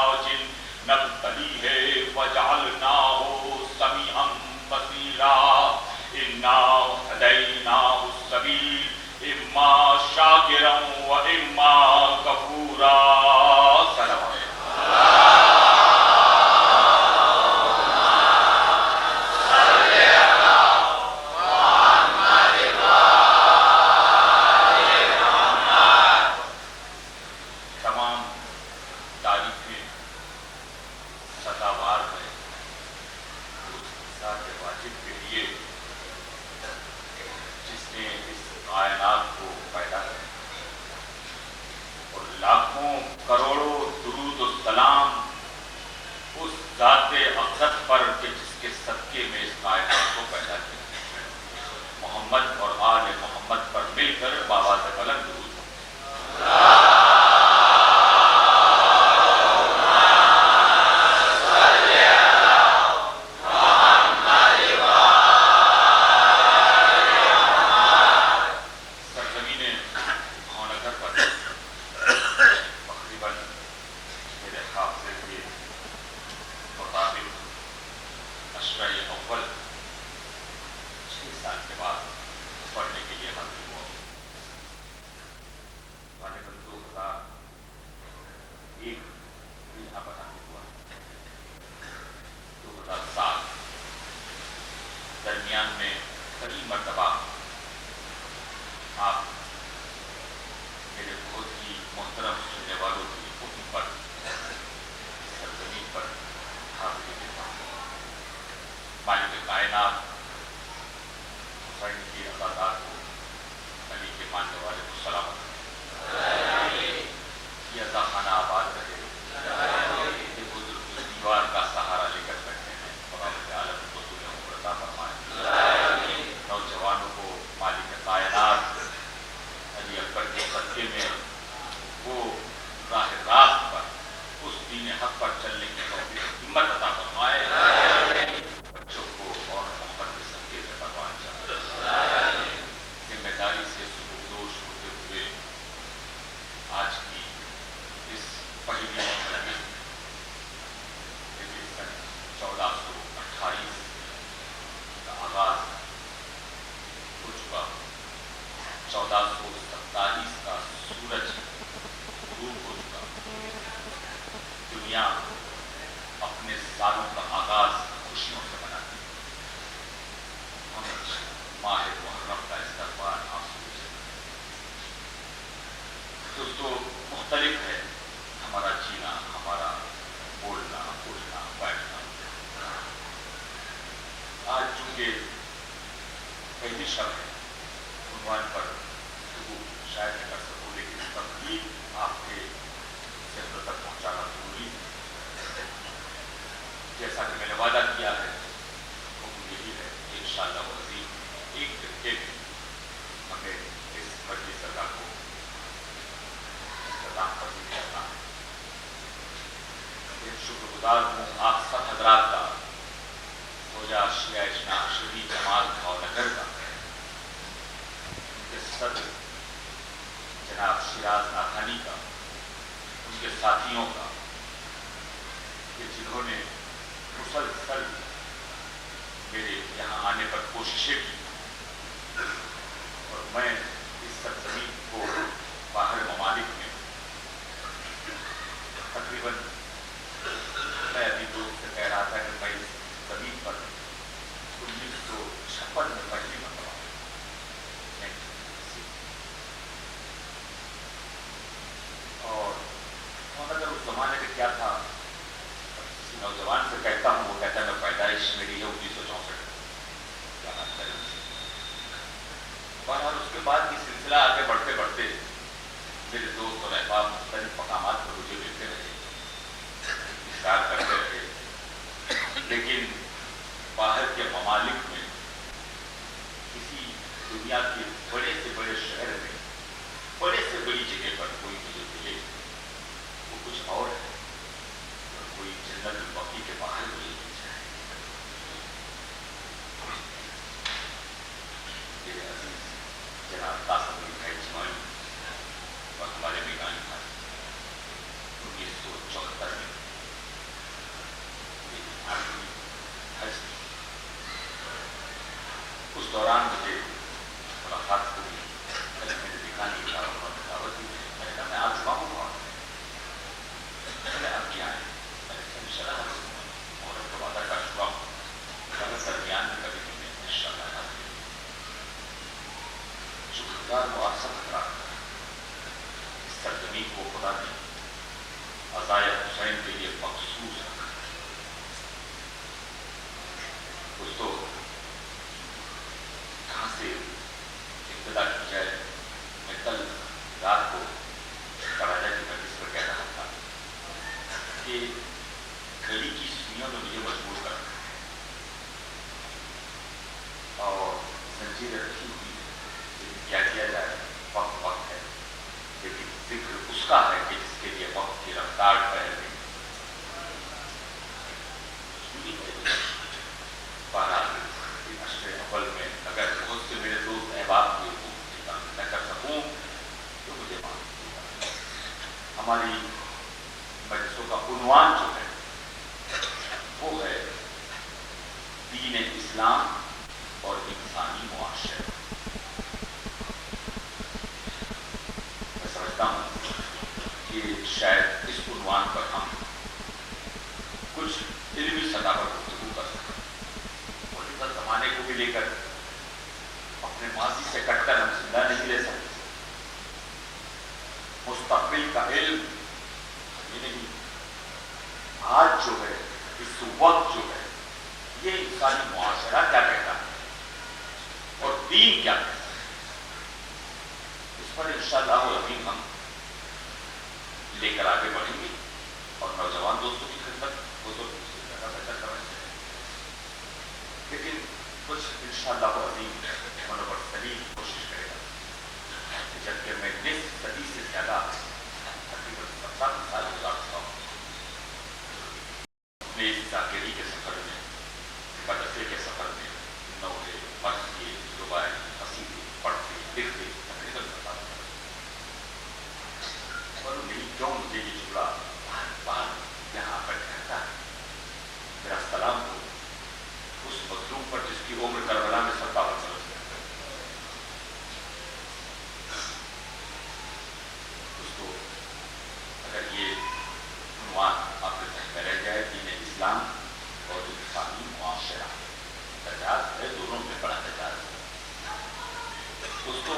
علاج نبتلیہ وجعلناہ سمیعا بصیرا انا ہدیناہ السبیل اما شاکرا و اما کفورا. دوران مجھے ملاقات ہوئی، میں نے دیکھا نہیں تھا، انہوں نے دعوت دی، میں نے کہا میں آپ جمع ہوں، میں نے آپ کیا ہے، میں نے کہا انشاءاللہ اور تو وعدہ کا شکا ہوں، اگر درمیان میں کبھی بھی میں انشاءاللہ حاضر شکرگزار معاصر حضرات، اس سرزمین کو خدا نے عزائے حسین کے لیے مخصوص رکھا۔ دوستو کہاں سے ابتدا کی جائے؟ میں کل رات کو کراچی کی مجلس پر کہہ رہا تھا کہ گھڑی کی سوئیوں نے مجھے مجبور کر رکھا اور زنجیریں رکھی ہوئی ہیں، لیکن کیا کیا جائے، وقت ہے، لیکن ذکر اس کا ہے کہ جس کے لیے وقت کی رفتار پہل گئی۔ اول میں اگر بہت سے میرے دوست احباب کو نہ کر سکوں تو مجھے معاف کیجیے۔ ہماری مجلسوں کا عنوان جو ہے وہ ہے دین اسلام اور انسانی معاشرے۔ میں سمجھتا ہوں کہ شاید اس عنوان پر ہم کچھ علمی سطح پر گفتگو کر سکیں، موجودہ زمانے کو بھی لے کر اپنے ماضی سے کٹ کر ہم زندہ نہیں رہ سکتے۔ مستقبل کا علم یہ نہیں، آج جو ہے، اس وقت جو ہے، یہ انسانی معاشرہ کیا کہتا ہے اور دین کیا کہتا ہے، اس پر انشاءاللہ العظیم ہم لے کر آگے بڑھیں گے اور نوجوان دوستوں کی خدمت وہ تو زیادہ بہتر سمجھتے ہیں، لیکن کچھ انشاءاللہ العظیم منور سلیم کوشش کرے گا کہ جبکہ میں 20 صدی سے زیادہ تقریباً 70 سال گزار چکا ہوں اپنے اس ذاکری کے سفر میں، مدرسے کے سفر میں، نوے مرثیے زبائیں قصیدے پڑھتے لکھتے تقریباً 70 اور نہیں کیوں مجھے یہ جملہ بار بار یہاں پر کہتا ہے، میرا سلام ہو اس مظلوم پر جس کی عمر کربلا میں 57 سال سے اس کو اگر یہ عنوان آپ کے ذہن میں رہ جائے، دین اسلام اور انسانی معاشرہ، اعجاز ہے، دونوں میں بڑا اعجاز ہے۔ اس کو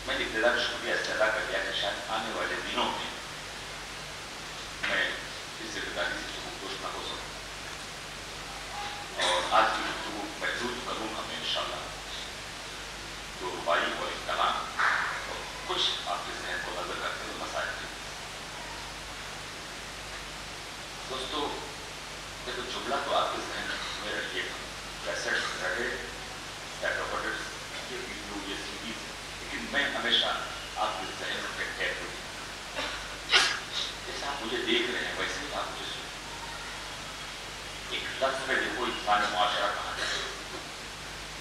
میں نے ابتدا شکریہ سے ادا کر دیا کہ شاید آنے والے دنوں میں میں اس ذمہ داری سے سبکدوش نہ ہو سکوں اور آج کی گفتگو محدود کروں گا میں انشاءاللہ دو رباعی اور ایک کلام اور کچھ آپ کے ذہن کو نظر کرتے ہوئے مسائل کے۔ دوستو دیکھو جملہ تو آپ کے ذہن میں رکھیے گا، کیسٹس رہے، ریکارڈرز، یہ ویڈیو، یہ سیریز، لیکن میں ہمیشہ آپ کے ذہن میں قید ہوئی جیسے آپ مجھے دیکھ رہے ہیں ویسے ہی آپ مجھے سنیں۔ ایک لفظ میں دیکھو انسان معاشرہ کہاں جائے،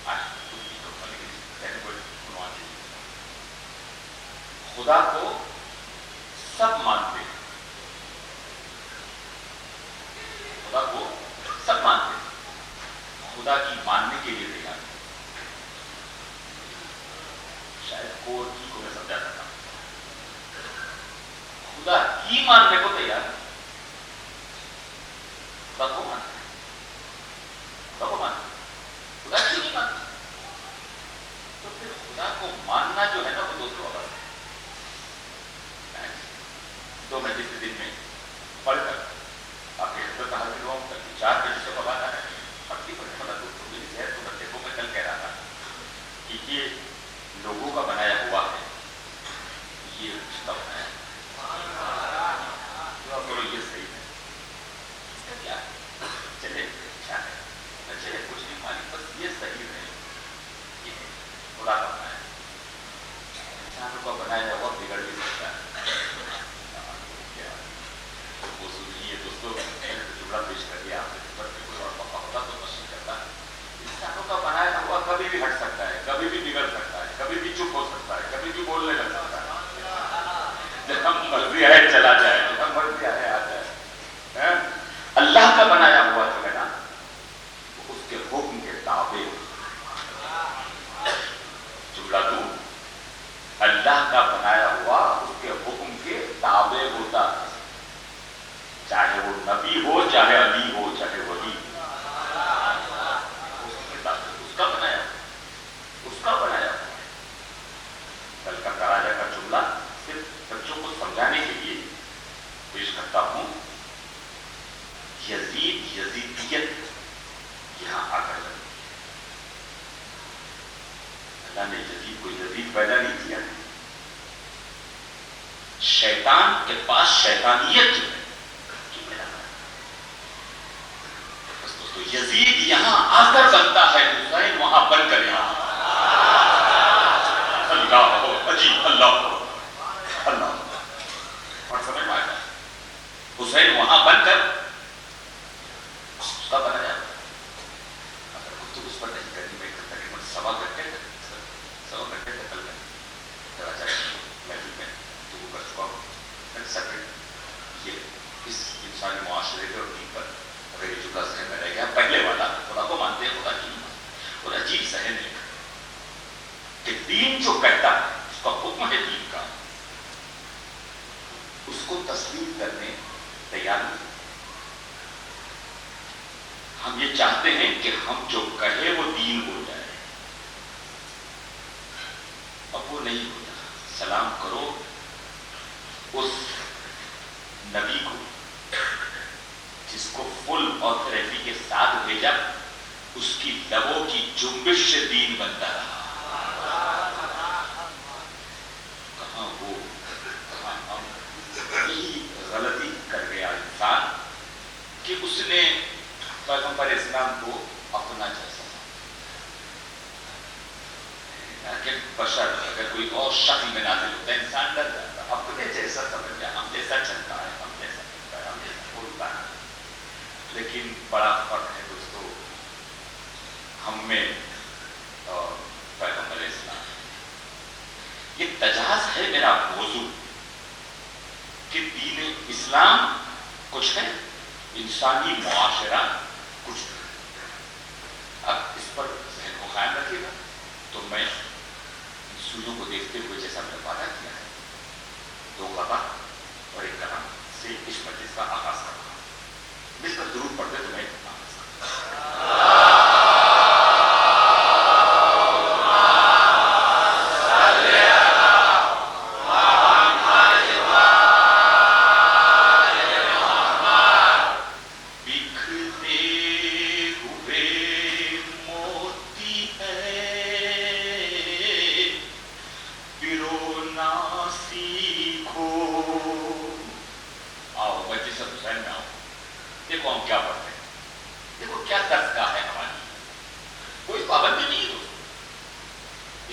آج کچھ نہیں کروں لیکن ذہن کو عنوان دیجیے، خدا کو سب مانتے ہیں، خدا کو سب مانتے ہیں، خدا کی ماننے کے لیے تیار ہیں۔ شاید کور کی کو میں سمجھا سکتا ہوں، خدا کی ماننے کو تیار ہے، خدا کو مانتے ہیں، خدا کو مانتے ہیں، خدا کی نہیں مانتے، تو پھر خدا کو ماننا جو ہے نا وہ دوسروں کا ہے۔ تو میں جس دن میں پڑھ کر آپ کے حضرت حاضر ہوں کل 4 بجے سے بات آ رہا ہے، اپنی پر خدا دوستوں میری زہر تو بچے کو میں کل کہہ رہا تھا کہ یہ لوگوں کا بنایا ہوا ہے، یہ رشتہ بنایا ہے، یہ صحیح ہے، اس کا کیا ہے؟ چاہے علی ہو چاہے ولی، اس کا بنایا، اس کا بنایا۔ کل کا تراجہ کا جملہ صرف بچوں کو سمجھانے کے لیے پیش کرتا ہوں۔ یزید، یزیدیت یہاں آ کر لگی۔ اللہ نے یزید کو یزید پیدا نہیں کیا، شیطان کے پاس شیطانیت جو ہے تو یزید یہاں آ کر بنتا ہے، حسین وہاں بن کر یہاں۔ اللہ ہو عجیب، اللہ ہو اللہ، اور سمجھ میں آئے، حسین وہاں بن کر اس کا بنایا۔ اگر کچھ تو اس پر نہیں کرنی، میں تقریباً سوا گھنٹے تک میں تو کر چکا ہوں۔ یہ اس انسانی معاشرے کے اور دین پر اگر یہ جملہ ذہن میں رہ گیا، پہلے والا خدا کو مانتے ہیں، خدا کی نہیں مانتے، اور عجیب ذہن ہے کہ دین جو کہتا ہے، اس کا حکم ہے دین کا، اس کو تسلیم کرنے تیار نہیں۔ ہم یہ چاہتے ہیں کہ ہم جو کہے وہ دین ہو جائے، اب وہ نہیں ہو جائے۔ سلام کرو اس نبی کو جس کو فل آتھورٹی کے ساتھ بھیجا، اس کی لبوں کی جنبش سے دین بنتا رہا۔ کہاں وہ، کہاں ہم؟ یہی غلطی کر گیا انسان کہ اس نے پیغمبر اسلام کو اپنا جیسا، کہ بشر اگر کوئی اور شکل میں نازل ہوتا ہے انسان ڈر جاتا ہے، اپنے جیسا سمجھ جائے، ہم جیسا چلتا ہے، ہم جیسا کرتا ہے، ہم جیسا بولتا ہے۔ لیکن بڑا فرق ہے دوستو ہم میں اور پیغمبر اسلام۔ یہ تجاز ہے میرا موضوع کہ دین اسلام کچھ ہے، انسانی معاشرہ کچھ ہے۔ اب اس پر ذہن کو قائم رکھیے گا تو میں سوئیوں کو دیکھتے ہوئے جیسا میں نے وعدہ کیا ہے، 2 خطا اور 1 کلام سے اس مجلس کا آغاز کرتا ہوں۔ اس پر ضرور پڑھتے تو میں آغاز کرتا ہوں۔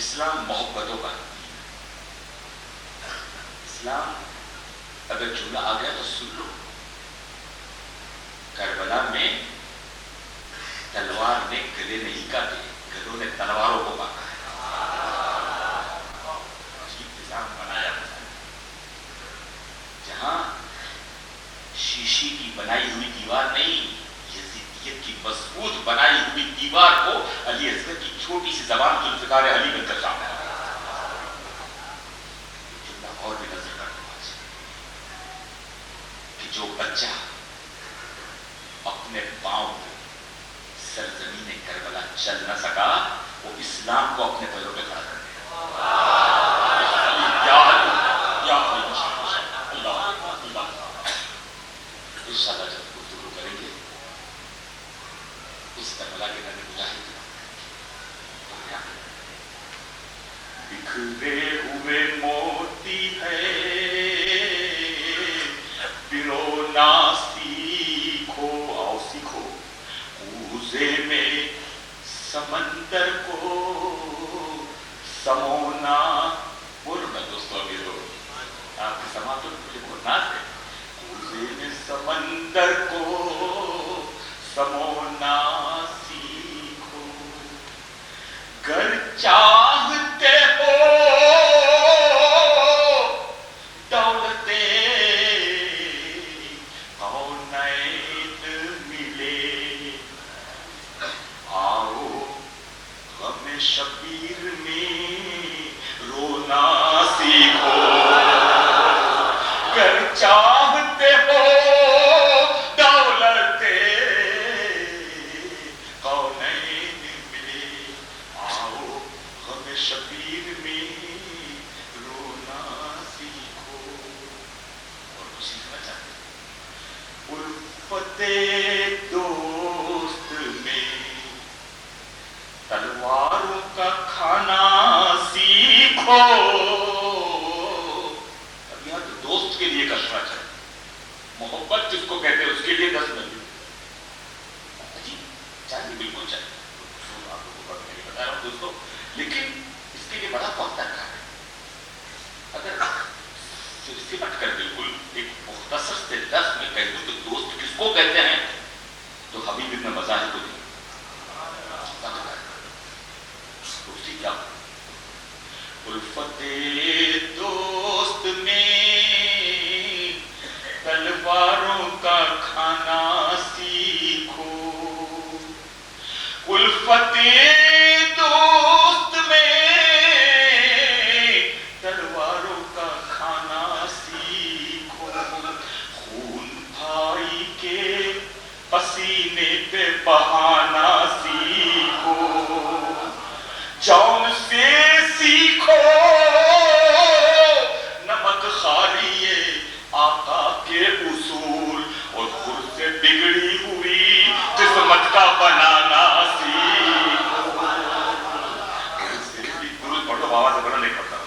اسلام محبتوں کا دین ہے۔ اسلام اگر جملہ آ گیا تو سن لو۔ کربلا میں تلوار نے گلے نہیں کاٹے، گلوں نے تلواروں کو کاٹا ہے۔ عجیب نظام بنایا ہے جہاں شیشے کی بنائی ہوئی دیوار نہیں، یزیدیت کی مضبوط بنائی ہوئی دیوار کو علی اصغر کی چھوٹی سی زبان ذوالفقار علی بن کر سامنے جملہ اور بھی نظر کرنا کہ جو بچہ اپنے پاؤں پہ سرزمین کربلا چل نہ سکا، وہ اسلام کو اپنے پیروں پہ کھڑا کر دیا۔ انشاءاللہ جب گفتگو کریں گے اس کربلا کے نبی مجاہد بکھرے ہوئے موتی ہے، پیرونا سیکھو، آؤ سیکھو کوزے میں سمندر کو سمونا۔ بولو نا دوستو، ابھی رو آپ کی سما تو مجھے بولنا ہے۔ کوزے میں سمندر کو سمونا سیکھو، گر چاہتے ہو دولت کونین ملے، آؤ غم شبیر میں رونا سیکھو، گر چاہتے ہو دولت الفت دوست میں تلواروں کا کھانا سیکھو. اب یہاں تو دوست کے لیے کشمہ چاہیے, محبت جس کو کہتے ہیں اس کے لیے 10 منٹ جی چاہیے, بالکل چاہیے. آپ کو بتا رہا ہوں دوستوں, لیکن اس کے لیے بڑا وقت رکھا ہے. اگر سمٹ کر بالکل ایک مختصر سے لفظ میں کہہ دوں کہ دوست کس کو کہتے ہیں, تو حبیب ابن مظاہر کو نہیں. دوستی کیا الفت دوست میں تلواروں کا کھانا سیکھو. الفت دوست میں تلواروں کا کھانا سیکھو. خون بھائی کے پسینے پہ بہانا سیکھو. جون سے سیکھو نمک خالیے آقا کے اصول, اور خود سے بگڑی ہوئی قسمت کا بنانا سیکھو. درود پڑھو, بابا سے بڑا نہیں پڑتا.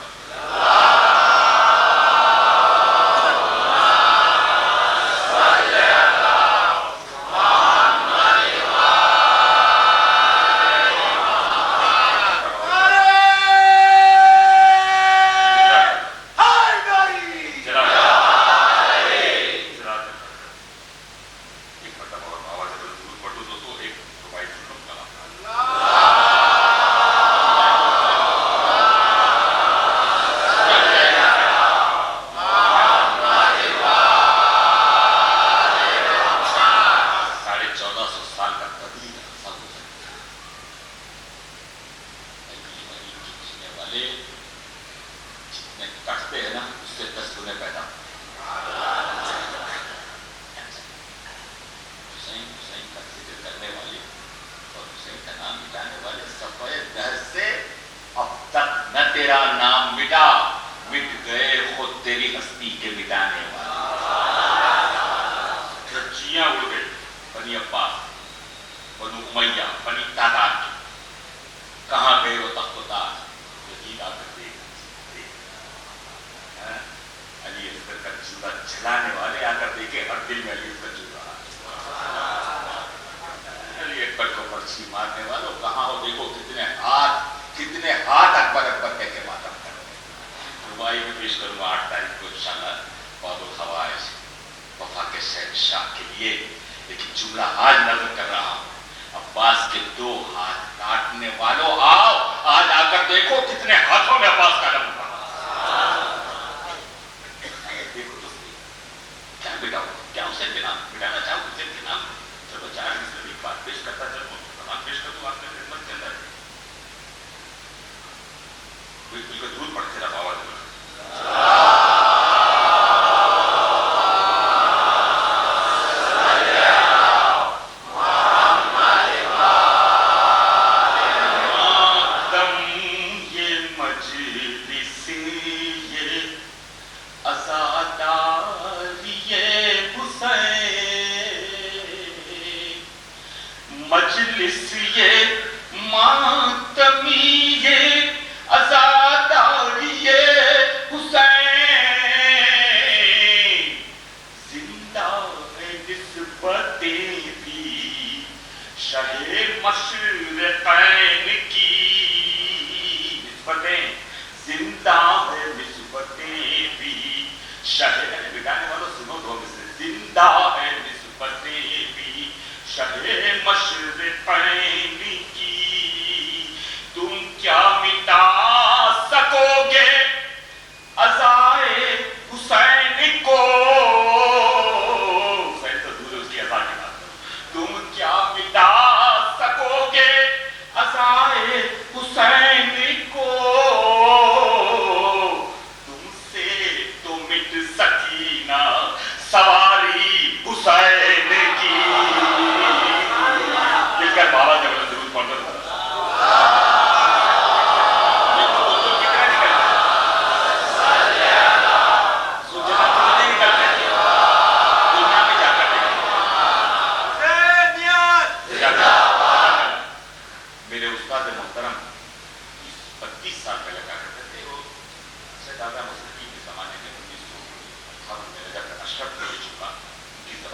سکی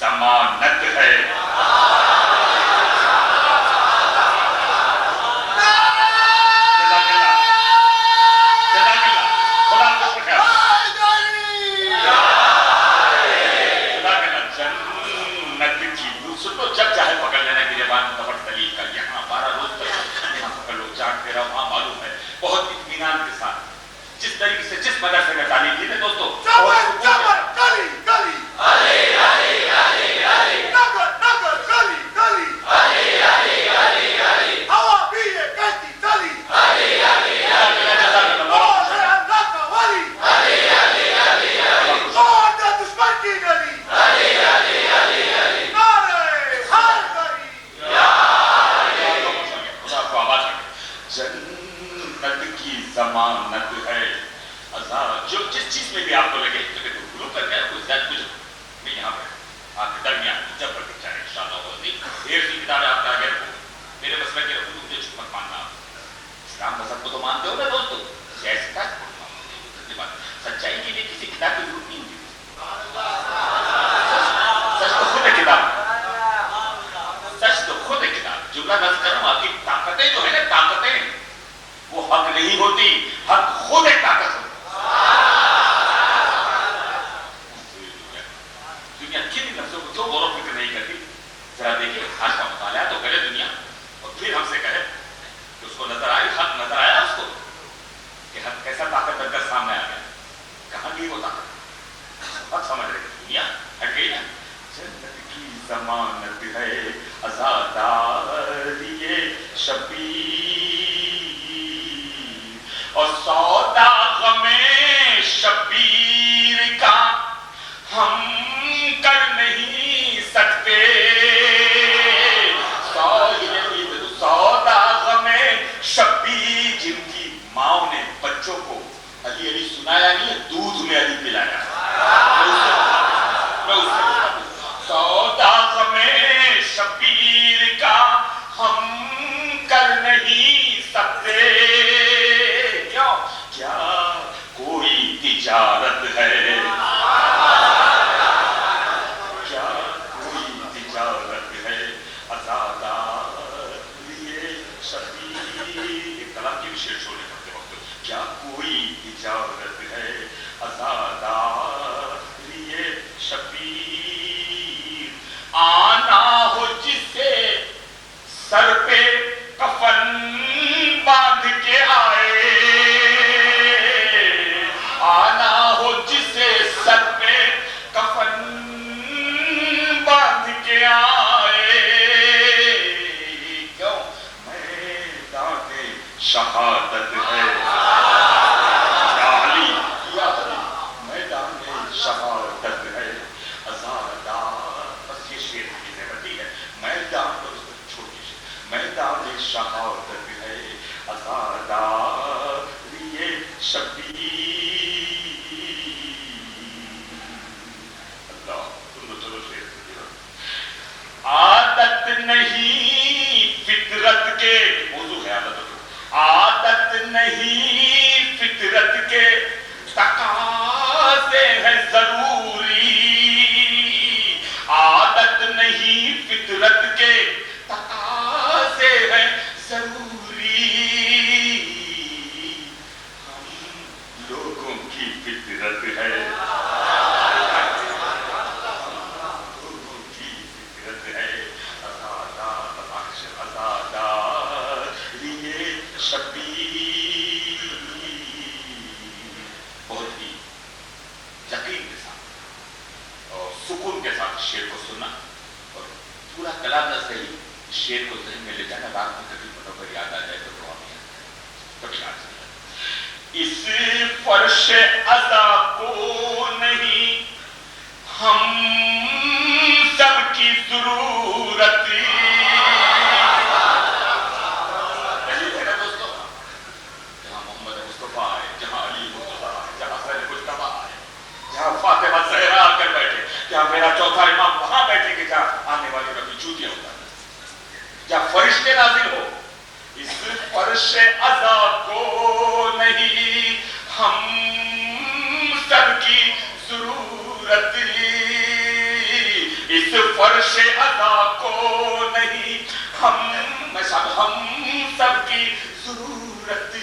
ضمانت ہے. جب چاہے پکڑ لینا گریبان تبٹ تلیل کا, یہاں 12 روز تک یہاں پکڑ لو, چاٹتے رہو, وہاں معلوم ہے بہت اطمینان کے ساتھ جس طریقے سے جس مدرسے میں تعلیم دی ہے دوستو. جنت کی ضمانت ہے, جو جس چیز میں بھی آپ کو لگے تو گروپ کر کے کوئی زیادہ کچھ میں یہاں پر آپ کے درمیان جب پر دکھا ہے انشاءاللہ. وہ ڈھیر سی کتابیں آپ کے آگے رکھو, میرے بس میں کہ رکھوں مجھے چھپ مت ماننا. اسلام مذہب کو تو مانتے ہو نا دوستو, ایسی بات سچائی کے لیے کسی کتاب کی ضرورت نہیں ہوتی. سچ تو خود ہے کتاب, سچ تو خود ہے کتاب. جملہ نظر کروں آپ کی طاقتیں جو ہے نا, طاقتیں وہ حق نہیں ہوتی, حق خود ایک طاقت ہوتی. دنیا کن لفظوں کو کیوں غور و فکر نہیں کرتی؟ ذرا دیکھیے آج کا مطالعہ تو کرے دنیا, اور پھر ہم سے کہے کہ اس کو نظر آئی, حق نظر آیا اس کو کہ حق کیسا طاقت بن کر سامنے آ گیا. کہاں گئی وہ طاقت؟ اب سمجھ رہے دنیا ہٹ گئی نا. جنت کی ضمانت ہے عزاداری شبیر, اور سودا غم شبیر کا ہم کر نہیں سکتے. سودا غم شبیر, جن کی ماں نے بچوں کو علی علی سنایا نہیں ہے, دودھ میں علی پلایا. سودا غم شبیر کا ہم کر نہیں سکتے. کیوں؟ کیا کوئی تجارت ہے, کیا کوئی تجارت ہے عزاداری شبیر. ایک کلام کی بھی شعر چھوڑنے پڑتے وقت, کیا کوئی تجارت ہے عزاداری شبیر. آنا ہو جسے سر پہ کفن باندھ کے آئے, آنا ہو جسے سر پہ کفن باندھ کے آئے. کیوں؟ میدان شہادت ہے یا علی, یا علی میدان شہادت ہے عزادار. بس یہ شعر کی نعمتی ہے, میدان کو چھوڑ دیجیے. میدان شہادت ہے عزاداری شبیر. اللہ تم تو چلو شعر کی عادت نہیں فطرت کے, موضوع ہے عادت نہیں فطرت کے تقاضے ہیں ضروری. عادت نہیں فطرت کے تقاضے ہیں ضروری. ہم لوگوں کی فطرت ہے, لوگوں کی فطرت ہے عزاداری شبیر. بہت ہی یقین کے ساتھ اور سکون کے ساتھ شعر کو سننا, اور پورا کلام نہ صحیح شعر کو ذہن میں لے جانا, بعد میں کبھی پر یاد آ جائے تو دعا میں کبھی یاد سے. اس فرش عذاب کو نہیں ہم سب کی ضرورت. فاطمہ زہرا آ کر بیٹھے, کیا میرا چوتھا امام وہاں بیٹھے کہ جہاں آنے والے ربی چوتیاں ہوتا ہے, کیا فرشتے نازل ہو. اس فرش عذاب کو نہیں ہم سب کی ضرورت. فرش ادا کو نہیں، ہم سب کی ضرورت،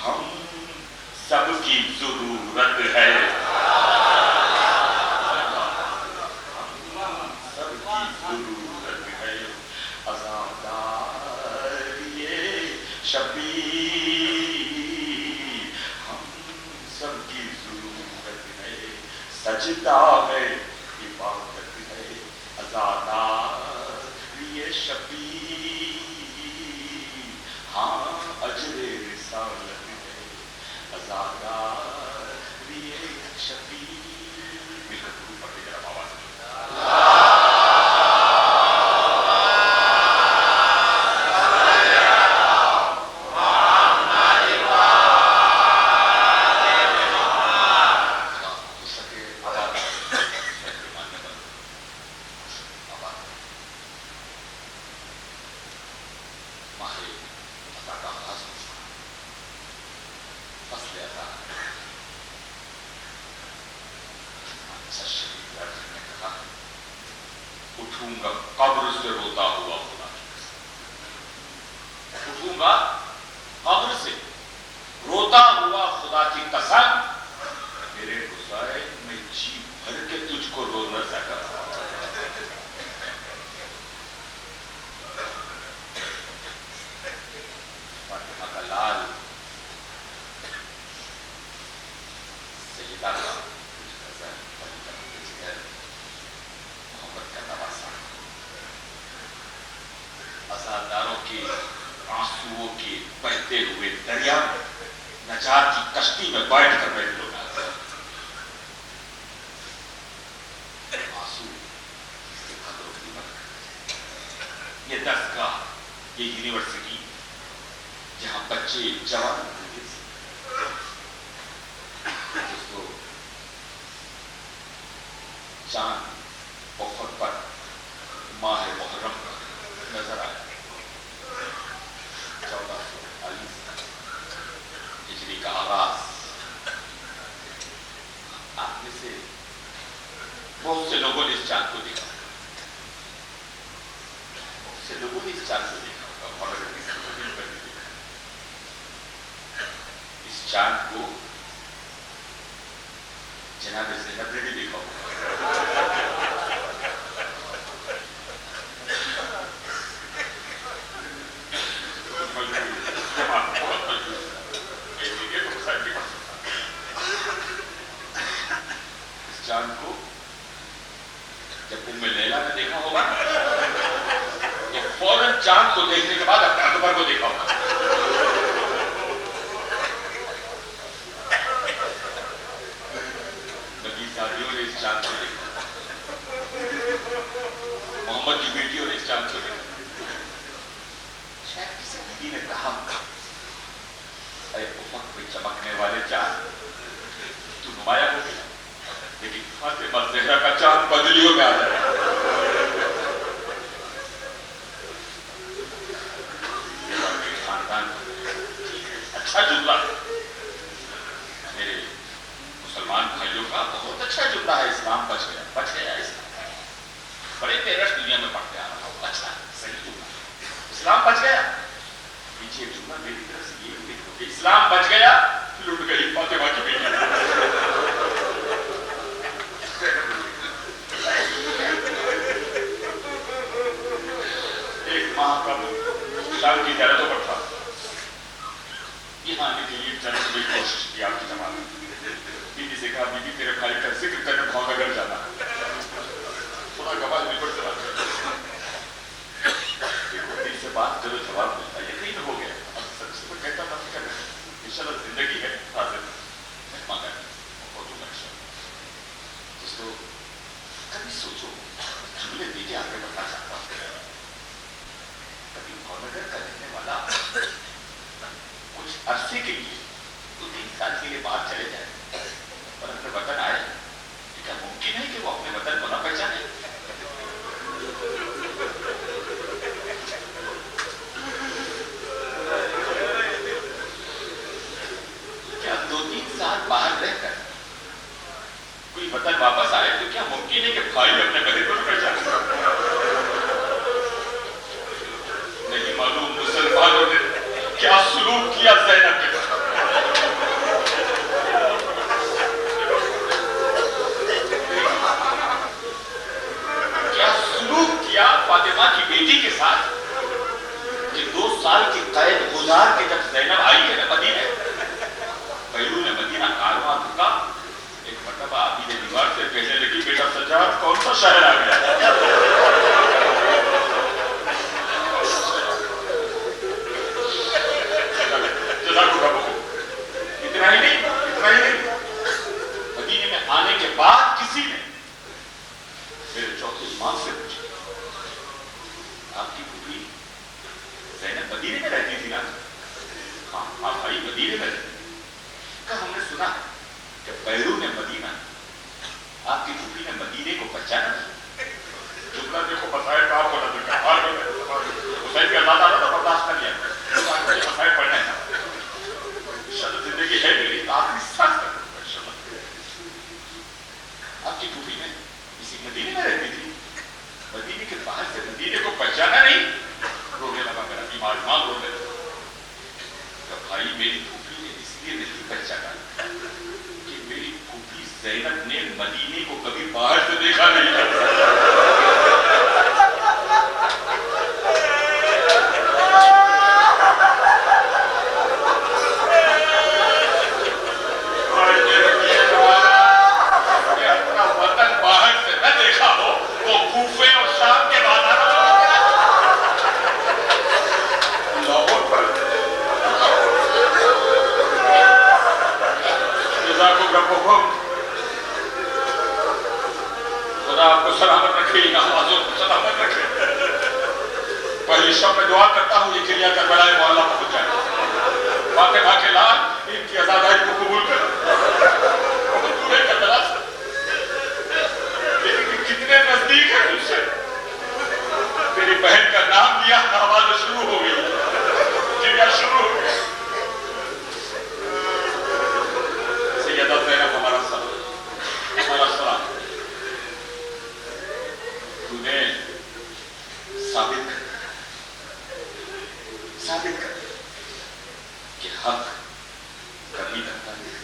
ہم سب کی ضرورت ہے، ہم سب کی ضرورت ہے، عزادار یہ شبیر، ہم سب کی ضرورت ہے، سجدہ ہے عبادت ہے، عزادار یہ شبیر، ہاں اجر رسالت ہے، عزادار یہ شبیر، مل کر درود پڑھتے ذرا آواز اٹھوں گا قبر سے روتا ہوا خدا کی قسم، اٹھوں گا قبر سے روتا ہوا خدا کی قسم، میرے گزارے میں جی بھر کے تجھ کو رو نہ سکا، فاطمہ کا لال سیدہ کا عزاداروں کے آنسوؤں کے بہتے ہوئے دریا میں نجات کی کشتی میں بیٹھ کر بیٹھ لوگ آنسو اس کی قدر و قیمت، یہ درسگاہ، یہ یونیورسٹی جہاں بچے جوان دوستو چاند افق پر ماہ محرم کا نظر آئے، 1440 ہجری کا آغاز، آپ میں سے بہت سے لوگوں نے اس چاند کو دیکھا، بہت سے لوگوں نے اس چاند کو دیکھا اور اس چاند کو جناب زینب نے بھی دیکھا ہوگا، چاند کو جب ام لیلا نے دیکھا ہوگا تو فوراً چاند کو دیکھنے کے بعد اپنے اکبر کو دیکھا ہوگا، نبی ساتھیوں نے اس چاند کو دیکھا، محمد کی بیٹیوں نے اس چاند کو دیکھا، شاید کسی بیٹی نے کہا اے افق پہ چمکنے والے چاند تو نمایاں ہو گیا، لیکن فاطمہ زہرا کا چاند بدلیوں میں آ جائے، خاندان اچھا جملہ ہے میرے مسلمان بھائیوں کا، بہت اچھا جملہ ہے، اسلام بچ گیا، بچ گیا اسلام، بڑے پیرس دنیا میں پڑھتے آ رہا ہوں، اچھا صحیح جملہ، اسلام بچ گیا، پیچھے جملہ میری طرف سے یہ لکھو کہ اسلام بچ گیا، لٹ گئی فاطمہ کی بیٹی، ایک ماہ کا شام کی زیارتوں پر تھا، یہاں آنے کے لیے جنت کی کوشش کی آپ کی جماعت نے، بیوی سے کہا بیوی تیرے بھائی کا ذکر کرنے بھاؤ نگر جانا، تھوڑا گواہ مل پر چلا دیکھو سے بات کرو جواب ملتا، یقین ہو گیا، اب سب سے میں کہتا تھا کہ انشاءاللہ زندگی ہے حاضر میں مانگا بہت اچھا دوستو، کبھی سوچو جملے دے کے آگے بڑھنا چاہتا ہوں، کبھی بھاؤنگر کا رہنے والا کچھ عرصے کے لیے 2-3 سال کے لیے باہر چلے جائے اور اپنے وطن آئے، کیا ممکن ہے کہ وہ اپنے وطن کو نہ پہچانے؟ کیا 2-3 سال باہر رہ کر کوئی وطن واپس آئے تو کیا ممکن ہے کہ بھائی اپنے بہن کو پہچانے؟ نہیں معلوم مسلمانوں نے کیا سلوک کیا زینب کے ساتھ. کیا سلوک کیا فاطمہ کی بیٹی کے ساتھ کہ 2 سال کی قید گزار کے جب زینب آئی ہے نا مدینے، بیرون مدینہ کارواں رکا. ایک مرتبہ آبی نے دیوار سے کہنے لگی بیٹا سجاد کون سا شہر آ گیا؟ اتنا ہی نہیں. مدینے میں آنے کے بعد کسی نے میرے چوتھے امام سے پوچھا آپ کی پھوپھی زینب مدینے میں رہتی تھی نا؟ ہاں ہاں بھائی مدینے میں رہتی. کہا ہم نے سنا ہے کہ بیرون مدینہ آپ کی پھوپھی نے مدینے کو پہچانا. جملہ دیکھو مسائل کا آپ کو نظر کا حال میں حسین کا ذات آتا تھا برداشت کر لیا مسائل پڑھنا ہے شاید زندگی ہے میری آخری سانس تک. آپ کی پھوپھی نے اسی مدینے میں رہتی تھی، مدینے کے باہر سے مدینے کو پہچانا نہیں. رونے لگا میرا ایمان رونے لگا. بھائی میری پھوپھی نے اس لیے نہیں پہچانا کہ میری پھوپھی زینب نے مدینے کو کبھی باہر سے دیکھا نہیں تھا. اپنا وطن باہر سے نہ دیکھا ہو وہ کوفے اور شام کے بعد خدا آپ کو سلامت رکھے، نمازوں کو سلامت رکھے. پہلی شب میں دعا کرتا ہوں یہ کریا کربلا محلہ پہنچ جائے. فاطمہ کے لال ان کی آزادائی کو قبول کر. بہت دور ہے کربلا سے لیکن کتنے نزدیک ہے تجھ سے. تیری بہن کا نام لیا آواز شروع ہو گئی، کریا شروع ہو گئی. سیدہ زینب ہمارا سلام. تو نے ثابت کر کہ حق کبھی لگتا نہیں.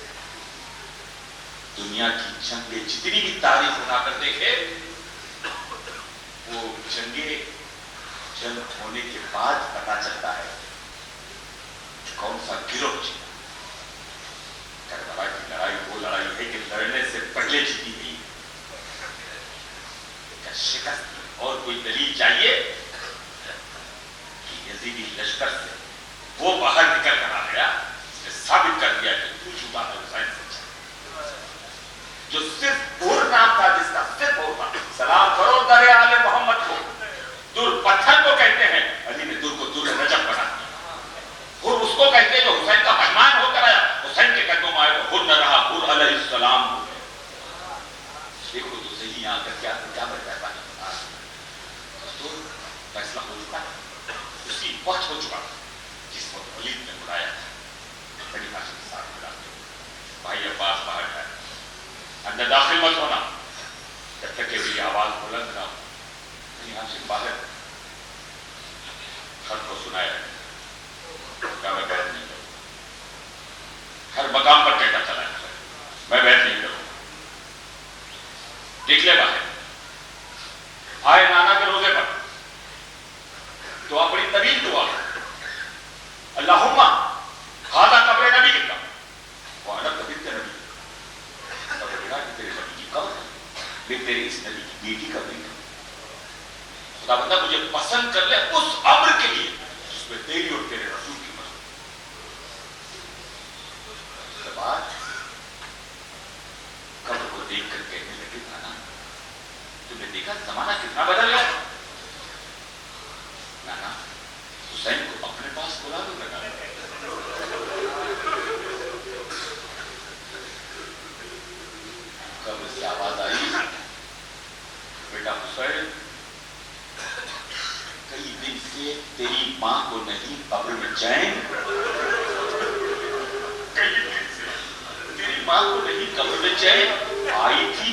دنیا کی جنگیں جتنی بھی تاریخ بنا کر دیکھے وہ جنگ ہونے کے بعد پتا چلتا ہے کون سا گروہ جیتا. کربلا کی لڑائی وہ لڑائی ہے کہ لڑنے سے پہلے جیتی گئی. شکست اور کوئی دلیل چاہیے کہ یزیدی لشکر سے وہ باہر نکل کر آ گیا، اس نے ثابت کر دیا کہ تو جھوٹا ہے حسین سچا. جو صرف اور نام تھا جس کا صرف اور نام سلام کرو در آل محمد کو، در پتھر کو کہتے ہیں. علی نے در کو در نجف بنا دیا. اور اس کو کہتے ہیں جو حسین کا مہمان ہو کر آیا، حسین کے قدموں میں آئے تو نہ رہا حر علیہ السلام. دیکھو تو صحیح یہاں کر کیا بڑھتا ہے. فیصلہ ہو چکا ہے، اسی وقت ہو چکا جس وقت ولید نے بلایا تھا. بڑی ہاشم کے ساتھ بلا بھائی عباس باہر ہے، اندر داخل مت ہونا جب تک کہ میری آواز بلند نہ ہو. بڑی ہاشم باہر خط کو سنایا کیا میں بیعت نہیں کروں. ہر مقام پر کہتا چلا ہے میں بیعت نہیں کروں. نکلے باہر آئے نانا کے روزے پر دعا بڑی طویل دعا، اللہم ہذا قبر نبی کا وانا قبر کا نبی. قبر کہ تیرے نبی کی قبر ہے، میں تیرے اس نبی کی بیٹی کا نہیں. خدا بندہ مجھے پسند کر لے اس امر کے لیے جس میں تیری اور تیرے رسول کی مرضی. اس کے بعد قبر کو دیکھ کر کہنے لگے نانا تم نے دیکھا زمانہ کتنا بدل گیا. نانا حسین کو اپنے پاس بلا دو لگا. کب اس کی آواز آئی بیٹا حسین کئی دن سے تیری ماں کو نہیں قبر میں چین. کئی دن سے تیری ماں کو نہیں قبر میں چین. آئی تھی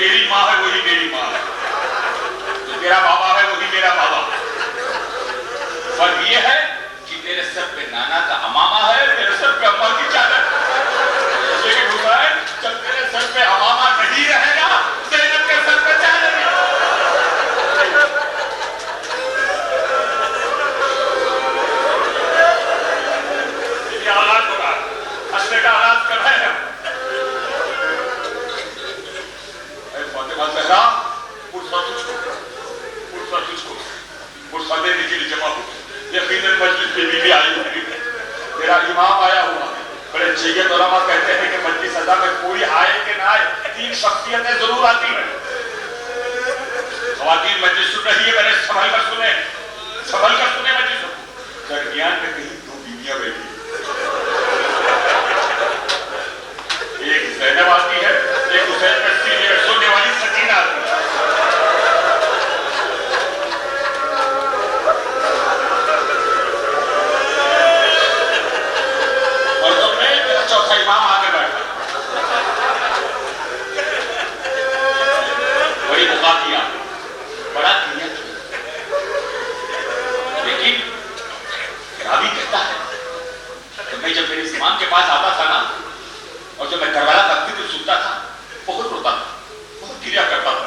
تیری ماں ہے وہی میری ماں ہے، جو تیرا بابا ہے وہی میرا بابا۔ فرق یہ ہے کہ تیرے سر پہ نانا کا امامہ ہے، میرے سر پہ اماں کی چادر۔ لیکن حسین جب تیرے سر پہ امامہ نہیں رہے گا، زینب کے سر پہ چادر ہے۔ یہ آغاز ہو رہا ہے، حسنے کا آغاز کر رہے ہیں۔ اے فاطمہ زہرا، فرصت تجھ کو فرصت دینے کے لیے جمع ہو۔ یقیناً مجلس میں بھی آئی ہوئی ہے، تیرا امام آیا ہوا ہے۔ بڑے جیت علماء کہتے ہیں کہ مجلس سزا میں کوئی آئے کہ نہ آئے، 3 شخصیتیں ضرور آتی ہیں۔ خواتین مجلس سن رہی ہے، میں نے سنبھل کر سنے مجلس۔ درمیان میں کہیں 2 بیویاں بیٹھی، ایک زینب آتی ہے، ایک حسین کا سینے سونے والی سکینہ آتی ہے۔ اور تم نے میرا چوتھا امام آ کے بیٹھا، بڑی مقابلہ بڑا کیا، لیکن راوی کہتا ہے کہ میں جب میرے امام کے پاس آتا تھا نا، اور جب میں کربلا کا ذکر سنتا تھا، بہت روتا تھا، بہت گریا کرتا تھا،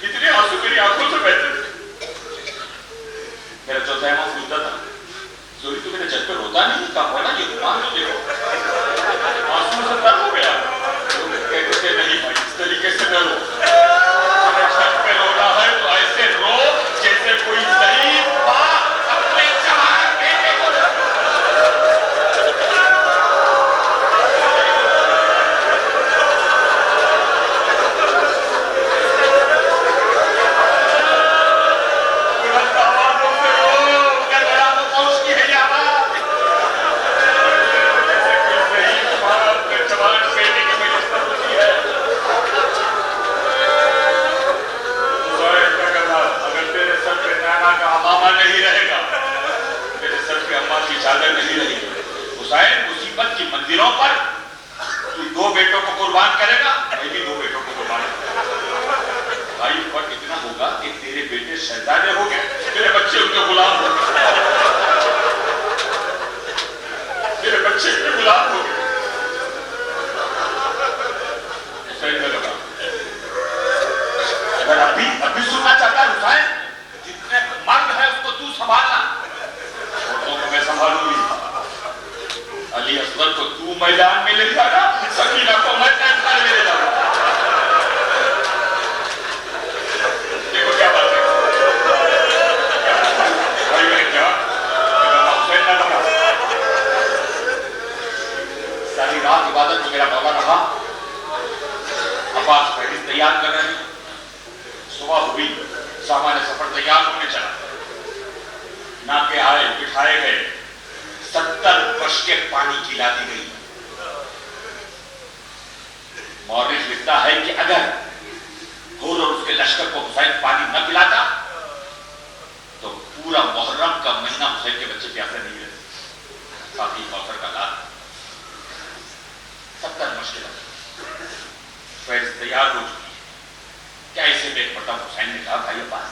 اتنے آنسو میری آنکھوں سے بہتے تھے۔ میرا چوتھا امام پوچھتا تھا، زوری تو میرے جج پہ روتا نہیں، کہا مولا یہ غلام جو دیکھو آنسو سے تر ہو گیا۔ کہتے تھے نہیں بھائی، اس طریقے سے نہ رو، اگر جج پہ رونا ہے تو ایسے رو جیسے کوئی ضعیف ماں اپنے جوان بیٹے کو رو۔ چادر نہیں رہی۔ حسین مصیبت کی منزلوں پر تو 2 بیٹوں کو قربان کرے گا، میں بھی 2 بیٹوں کو قربان کروں گا۔ بھائی فرق اتنا ہوگا کہ تیرے بیٹے شہزادے ہو گئے، تیرے بچے ان کے غلام ہو گئے، تیرے بچے ان کے غلام ہو گئے۔ حسین نے لگا اگر ابھی سننا چاہتا ہے حسین، جتنے مرد ہے اس کو تو سنبھالنا، عورتوں کو میں سنبھالوں گی۔ علی اصغر کو تو میدان میں لے جانا، سکینہ کو میں ٹینٹ میں لے جاؤں۔ دیکھو کیا بات ہے بھائی، میں کیا حسین نہ لگا۔ ساری رات عبادت میں میرا مولا رہا۔ عباس فہرست تیار کر رہے ہیں، صبح ہوئی، سامان سفر تیار ہونے چلا، ناکے آئے، بٹھائے گئے، 70 بشکے پانی کھلا دی گئی۔ مورخ لکھتا ہے کہ اگر حور اور اس کے لشکر کو حسین پانی نہ پلاتا تو پورا محرم کا مہینہ حسین کے بچے پیاسے نہیں رہتے۔ ساتھی کوثر کا داد 70 بشکے فیض تیار ہو چکی ہے۔ کیا اسے میں ایک مرتبہ حسین نے کہا، بھائی عباس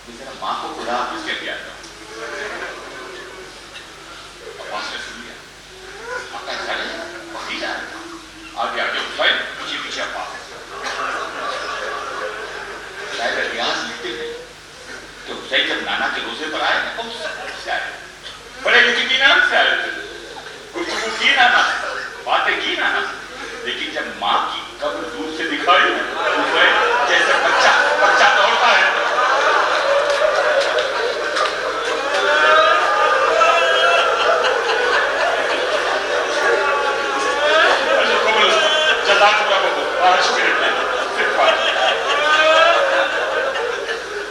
میں ذرا ماں کو خدا حافظ کہہ دیا تھا۔ عباس نے سن لیا، آقا چلے وہی جا رہا، آگے آگے حسین، پیچھے پیچھے عباس۔ شاید ریاض لکھتے ہیں کہ حسین جب نانا کے روزے پر آئے نا، بہت سکون سے آئے، بڑے اطمینان سے آئے تھے، گفتگو کی نانا سے، باتیں کی نانا سے، لیکن جب ماں کی قبر دور سے دکھائی حسین جیسے بچہ دوڑتا ہے۔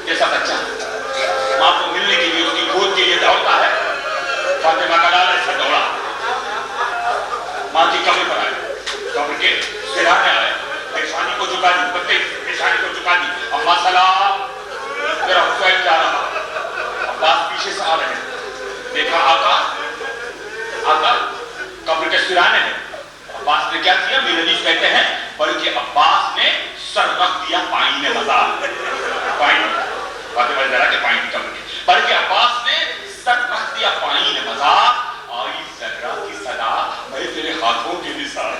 جیسا بچہ ماں کو ملنے کے لیے اس کی گود کے لیے دوڑتا ہے، فاطمہ کا لال ایسا دوڑا، ماں کی قبر پر آئے، قبر کے سرانے آئے، پیشانی کو جھکا دی، بچے پیشانی کو جھکا دی، اما سلام، میرا حسین جا رہا، عباس پیچھے سے آ رہے ہیں، دیکھا آقا قبر کے سرانے ہیں۔ عباس نے کیا کیا؟ میرے حدیث کہتے ہیں بلکہ عباس عباس نے سر رکھ دیا پانی نے مزا پانی فاطمہ زہرا کے پانی کی کم کی بلکہ عباس نے سر رکھ دیا پانی نے مزا آئی زہرا کی صدا میں تیرے ہاتھوں کے نثار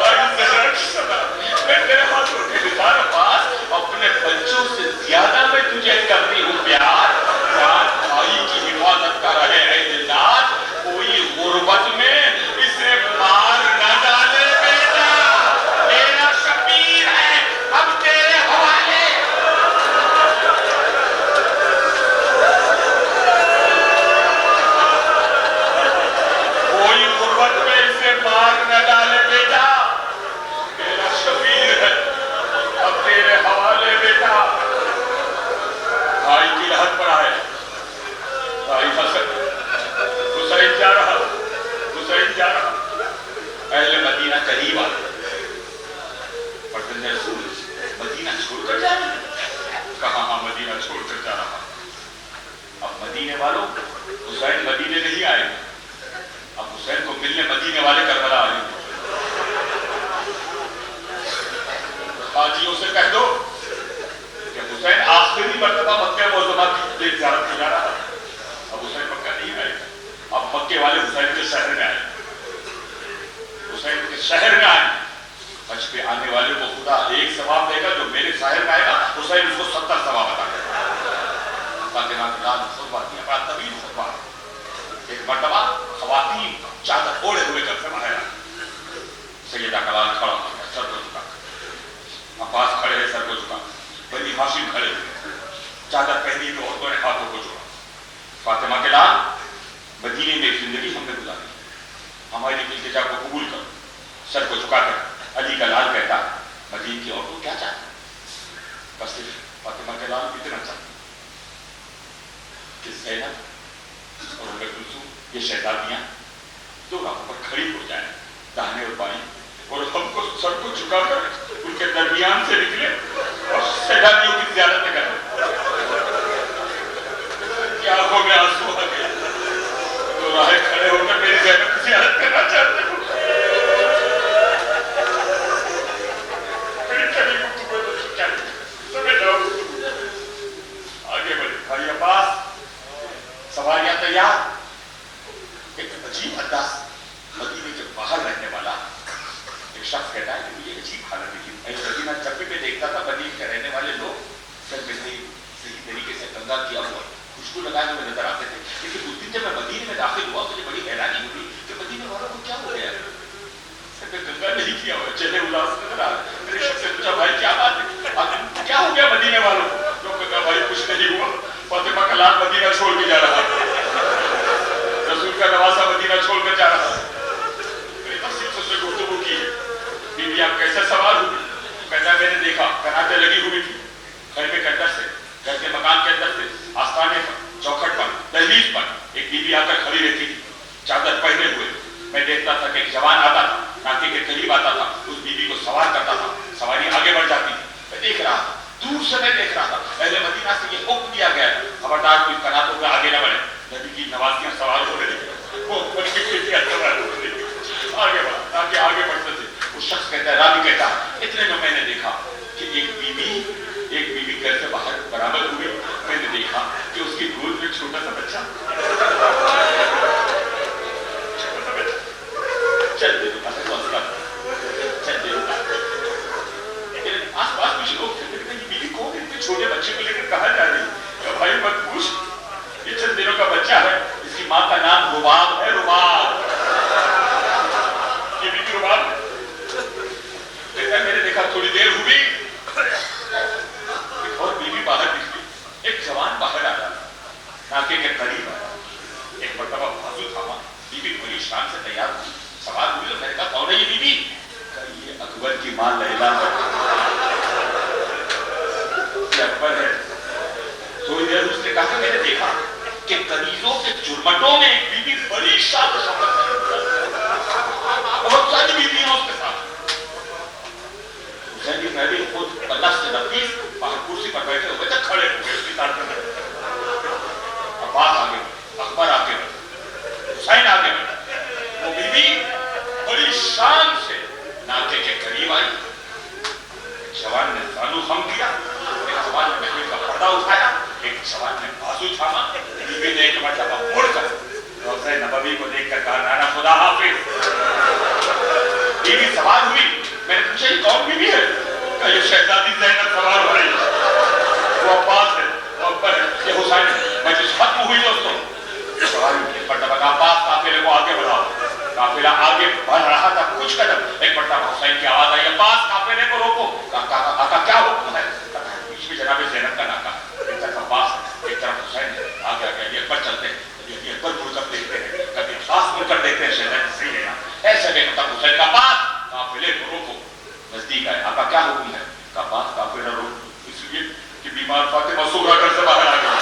آئی زہرا کی صدا میں تیرے ہاتھوں کے نثار عباس اپنے بچوں سے زیادہ میں تجھے کرتی ہوں پیار جان بھائی کی حفاظت کر رہے اے دلدار کوئی غربت میں اسے مار نہ ڈالے بیٹا میرا شبیر ہے اب تیرے حوالے کوئی غربت میں اسے مار نہ ڈالے بیٹا میرا شبیر ہے اب تیرے حوالے بیٹا بھائی کی لہت پر آئے بھائی حسن حسین جا رہا اہل مدینہ قریب آئے فرزند رسول مدینہ چھوڑ کر جا رہے ہیں کہاں ہاں مدینہ چھوڑ کر جا رہا اب مدینے والوں حسین مدینے نہیں آئے اب حسین کو ملنے مدینے والے کربلا آئے حاجیوں سے کہہ دو کہ حسین آخری مرتبہ مکہ معظمہ کی زیارت کی جا رہا اب حسین مکہ نہیں آئے اب مکے والے حسین کے شہر میں آئے حسین کے شہر میں آئے حج پہ آنے والے کو خدا ایک ثواب دے گا جو میرے شہر میں آئے گا حسین اس کو 70 ثواب عطا کرے گا فاطمہ کے لال خطبہ دیا بڑا طویل خطبہ ایک مرتبہ خواتین چادر اوڑھے ہوئے گھر سے باہر آئے سیدہ کا لال کھڑا ہو گیا سر کو جھکا عباس کھڑے ہیں سر کو جھکا بنی ہاشم کھڑے ہوئے چادر پہنی تو عورتوں نے ہاتھوں کو جوڑا فاطمہ کے لال مدینے میں ایک زندگی ہم نے گزاری ہماری التجا کو قبول کرو سر کو جھکا کر علی کا لال کہتا مدینے کی عورتوں کیا چاہتے بس صرف فاطمہ کے لال اتنا چاہتے کہ زینب اور ام کلثوم یہ شہزادیاں دو راہوں پر کھڑی ہو جائیں داہنے اور بائیں اور ہم کو سر کو جھکا کر ان کے درمیان سے نکلے اور شہزادیوں کی زیارت کریں کیا آنکھوں میں آنسو آ گئے تو راہیں کھڑے ہو کر میری زینب کی زیارت کرنا چاہتے ہو میری کبھی گفتگو تو چکا سمجھ جاؤ آگے بڑھے بھائی عباس سواریاں تیار ایک عجیب انداز مدینے کے باہر رہنے والا ایک شخص کہتا ہے کہ یہ عجیب حالت ہے مدینہ جب بھی میں دیکھتا تھا مدینے کے رہنے والے لوگ سر میں صحیح طریقے سے کنگا کیا ہوا خوشبو لگائے ہوئے نظر آتے تھے لیکن اس دن جب میں مدینے میں داخل ہوا مجھے بڑی حیرانی ہوئی کہ مدینے والوں کو کیا ہو گیا سر میں کنگا نہیں کیا ہوا چہرے اداس نظر آ رہے میرے شخص سے پوچھا بھائی کیا بات ہے کیا ہو گیا مدینے والوں کو لوگوں نے کہا بھائی کچھ نہیں ہوا فاطمہ کا لال مدینہ چھوڑ کے جا رہا رسول کا نواسا مدینہ چھوڑ کر جا رہا میری تفصیل سے اس نے گفتگو کی بیوی آپ کیسے سوار ہوئی کہتا میں نے دیکھا کناٹیں لگی ہوئی تھی خیمے کے اندر سے گھر کے مکان کے اندر سے آستانے پر چوکھٹ پر دہلیز پر ایک بیوی آ کر کھڑی رہتی تھی چادر پہنے ہوئے میں دیکھتا تھا کہ ایک جوان آتا تھا ناکی کے قریب آتا تھا اس بیوی کو سوار کرتا تھا سواری آگے بڑھ جاتی تھی میں دیکھ رہا تھا دور سے میں دیکھ رہا تھا اہل مدینہ سے یہ حکم دیا گیا خبردار کوئی کناتوں پہ آگے نہ بڑھے نبی کی نوازیاں سوار ہو رہی وہ ان کی بیٹیاں سوار ہو رہی آگے بڑھا تاکہ آگے بڑھتے تھے وہ شخص کہتا ہے راوی کہتا اتنے میں نے دیکھا کہ ایک بیوی گھر سے باہر برابر ہوئی میں نے دیکھا کہ اس کی گود میں چھوٹا سا بچہ چل دے آس پاس کچھ لوگ تھے یہ بیوی کون اتنے چھوٹے بچے کو لے کر کہاں جا رہی ہے بھائی مت پوچھ یہ چند دنوں کا بچہ ہے اس کی ماں کا نام رباب ہے رباب یہ بیوی رباب میں نے دیکھا تھوڑی دیر ہوئی ایک اور بیوی باہر نکلی ایک جوان باہر آ رہا ناکے کے قریب آیا ایک مرتبہ بازو تھاما بیوی بڑی شان سے تیار ہوئی سوال ہوئی تو میں نے کہا کون ہے یہ بیوی یہ اکبر کی ماں لیلا ہے یہ اکبر ہے تھوڑی دیر اس نے کہا میں نے دیکھا کہ کنیزوں کے چرمٹوں میں ایک بیوی بڑی شان و شوکت ہے بہت ساری بیویاں اس کے ساتھ حسین میں بھی خود اللہ سے نفیس باہر کرسی پر بیٹھے ہوئے تھے کھڑے ہوئے اس کی تعریف کرتے عباس آگے اکبر آگے حسین آگے وہ بیوی بڑی شان سے ناکے کے سوار ہوئی. میں نے پوچھا یہ کون بیوی ہے؟ کہا یہ شہزادی زینب سوار ہو رہی ہے. وہ عباس ہے، وہ اکبر ہے، یہ حسین ہے. مجلس ختم ہوئی دوستوں. ایک مرتبہ عباس قافلے کو آگے بڑھاؤ. قافلہ آگے بڑھ رہا تھا کچھ قدم، ایک مرتبہ حسین کی آواز آئی عباس قافلے کو روکو. آقا کیا حکم ہے؟ بیچ میں جناب زینب کا ناکا. ایک طرف عباس ایک طرف حسین ہے. آگے آگے یہ اکبر چلتے ہیں، یہ اکبر مڑ کر دیکھتے ہیں، کبھی عباس مڑ کر دیکھتے ہیں. شہزادی صحیح ہے نا. ایسے میں مطلب حسین کا عباس قافلے کو روکو. نزدیک آئے. آقا کیا حکم ہے؟ عباس قافلہ روکو اس لیے کہ بیمار فاطمہ صغریٰ گھر سے باہر آ گئی.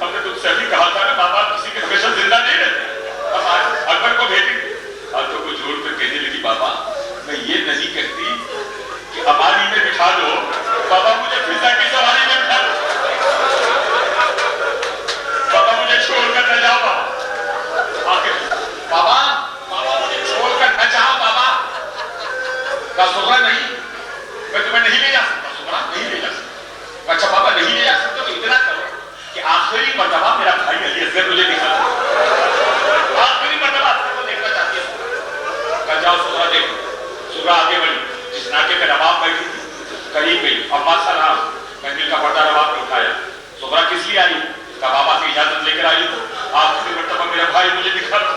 ہم نے تم سے ابھی کہا تھا نا بابا کسی کے ہمیشہ زندہ نہیں رہتے. اب آج اکبر کو بھیجیں گے. آج تو کوئی جوڑ کر کہنے لگی بابا میں یہ نہیں کہتی کہ ہماری میں بٹھا دو، بابا مجھے فضا کی سواری میں بٹھا دو، بابا مجھے چھوڑ کر نہ جاؤ. بابا بابا مجھے چھوڑ کر نہ جاؤ. بابا کا سغرا نہیں، میں تمہیں نہیں لے جا سکتا. سغرا نہیں لے جا سکتا. اچھا بابا نہیں لے جا سکتا تو اتنا کرو کہ آخری مرتبہ میرا بھائی علی اصغر مجھے دکھا دو. آخری مرتبہ اصغر کو دیکھنا چاہتی ہے. کہا جاؤ سغرا دیکھو. سغرا آگے بڑھی. جس ناکے پہ رباب بیٹھی تھی قریب گئی. عباس سلام. محفل کا پردہ رباب نے اٹھایا. سغرا کس لیے آئی؟ اس کا بابا سے اجازت لے کر آئی تو آخری مرتبہ میرا بھائی مجھے دکھا دو.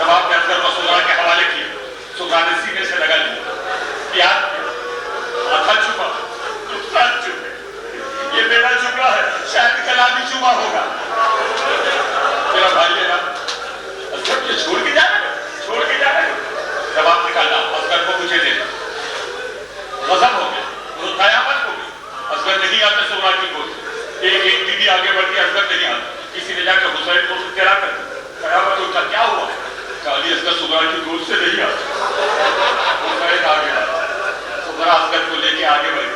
رباب نے اصغر کو سغرا کے حوالے کیا. سغرا نے سینے سے لگا لیا. یاد آدھا چھپا ساتھ چھپے. یہ میرا جملہ ہے، شاید کلامی جمعہ ہوگا. میرا بھائی ہے نا اصغر مجھے چھوڑ کے جانا ہے، چھوڑ کے جانا ہے. جواب نکالا اصغر کو مجھے دے. غضب ہو گیا، قیامت ہو گئی. اصغر نہیں آتے سغرا کی گود سے. ایک ایک بیوی آگے بڑھتی، اصغر نہیں آتا. کسی نے جا کے حسین کو تیرا کر دیا. قیامت اٹھا کیا ہوا؟ کہا علی اصغر سغرا کی گود سے نہیں آتا. حسین آ گیا. سغرا اصغر کو لے کے آگے بڑھ گئی.